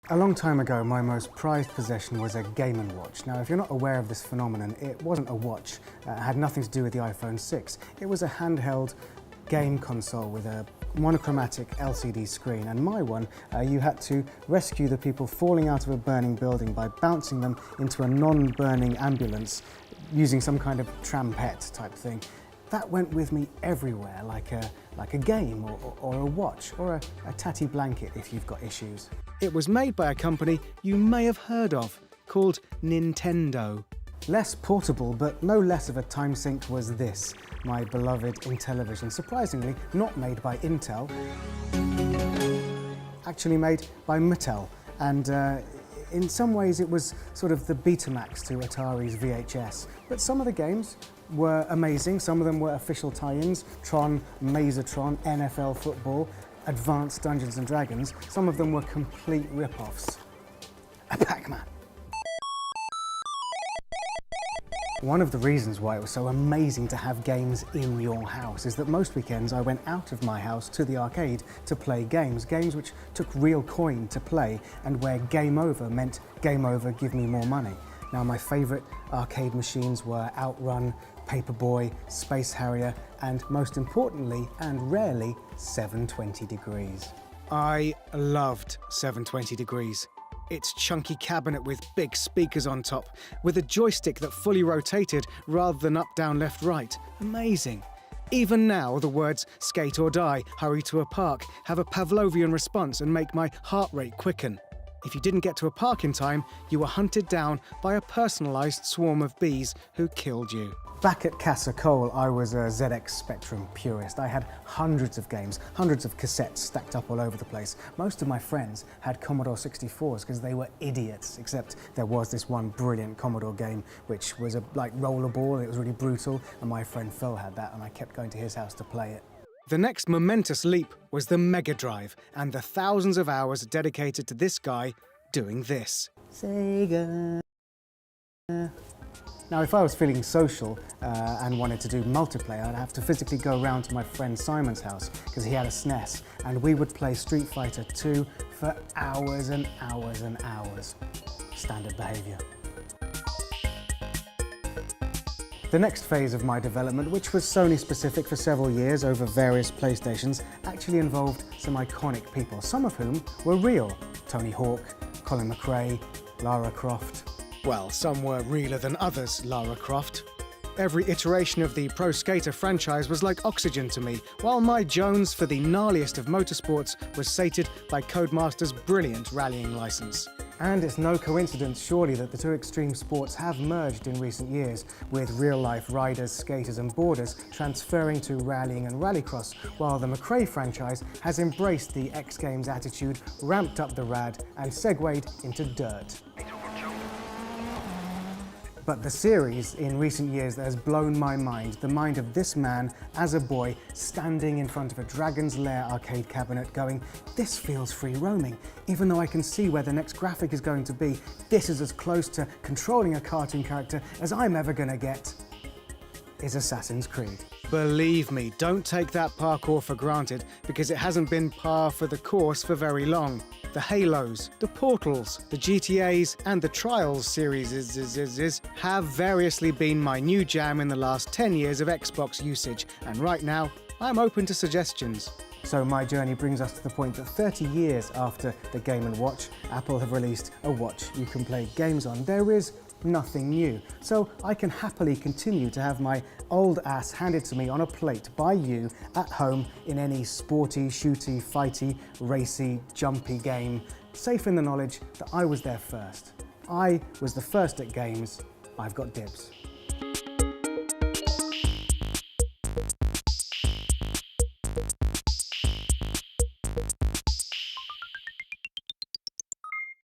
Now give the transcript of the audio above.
A long time ago, my most prized possession was a Game & Watch. Now, if you're not aware of this phenomenon, it wasn't a watch. It had nothing to do with the iPhone 6. It was a handheld game console with a monochromatic LCD screen. And my one, you had to rescue the people falling out of a burning building by bouncing them into a non-burning ambulance using some kind of trampette type thing. That went with me everywhere, like a game or a watch or a tatty blanket if you've got issues. It was made by a company you may have heard of, called Nintendo. Less portable, but no less of a time sink was this, my beloved Intellivision. Surprisingly, not made by Intel, actually made by Mattel. And in some ways it was sort of the Betamax to Atari's VHS. But some of the games were amazing. Some of them were official tie-ins: Tron, Mazatron, NFL football, Advanced Dungeons and Dragons. Some of them were complete rip-offs. A Pac-Man. One of the reasons why it was so amazing to have games in your house is that most weekends I went out of my house to the arcade to play games which took real coin to play and where game over meant game over, give me more money. Now, my favourite arcade machines were Outrun, Paperboy, Space Harrier, and most importantly and rarely, 720 Degrees. I loved 720 Degrees. Its chunky cabinet with big speakers on top, with a joystick that fully rotated rather than up, down, left, right. Amazing. Even now, the words skate or die, hurry to a park, have a Pavlovian response and make my heart rate quicken. If you didn't get to a park in time, you were hunted down by a personalised swarm of bees who killed you. Back at Casa Cole, I was a ZX Spectrum purist. I had hundreds of games, hundreds of cassettes stacked up all over the place. Most of my friends had Commodore 64s because they were idiots, except there was this one brilliant Commodore game which was like rollerball. It was really brutal, and my friend Phil had that, and I kept going to his house to play it. The next momentous leap was the Mega Drive and the thousands of hours dedicated to this guy doing this. Sega. Now, if I was feeling social and wanted to do multiplayer, I'd have to physically go around to my friend Simon's house because he had a SNES, and we would play Street Fighter 2 for hours and hours and hours. Standard behaviour. The next phase of my development, which was Sony specific for several years over various PlayStations, actually involved some iconic people, some of whom were real. Tony Hawk, Colin McRae, Lara Croft. Well, some were realer than others, Lara Croft. Every iteration of the Pro Skater franchise was like oxygen to me, while my Jones for the gnarliest of motorsports was sated by Codemaster's brilliant rallying license. And it's no coincidence, surely, that the two extreme sports have merged in recent years, with real-life riders, skaters and boarders transferring to rallying and rallycross, while the McRae franchise has embraced the X Games attitude, ramped up the rad and segued into dirt. But the series in recent years that has blown my mind, the mind of this man as a boy standing in front of a Dragon's Lair arcade cabinet going, this feels free roaming. Even though I can see where the next graphic is going to be, this is as close to controlling a cartoon character as I'm ever gonna get, is Assassin's Creed. Believe me, don't take that parkour for granted, because it hasn't been par for the course for very long. The Halos, the Portals, the GTAs and the Trials series have variously been my new jam in the last 10 years of Xbox usage, and right now I'm open to suggestions. So my journey brings us to the point that 30 years after the Game & Watch, Apple have released a watch you can play games on. There is nothing new, so I can happily continue to have my old ass handed to me on a plate by you at home in any sporty, shooty, fighty, racy, jumpy game, safe in the knowledge that I was there first. I was the first at games, I've got dibs.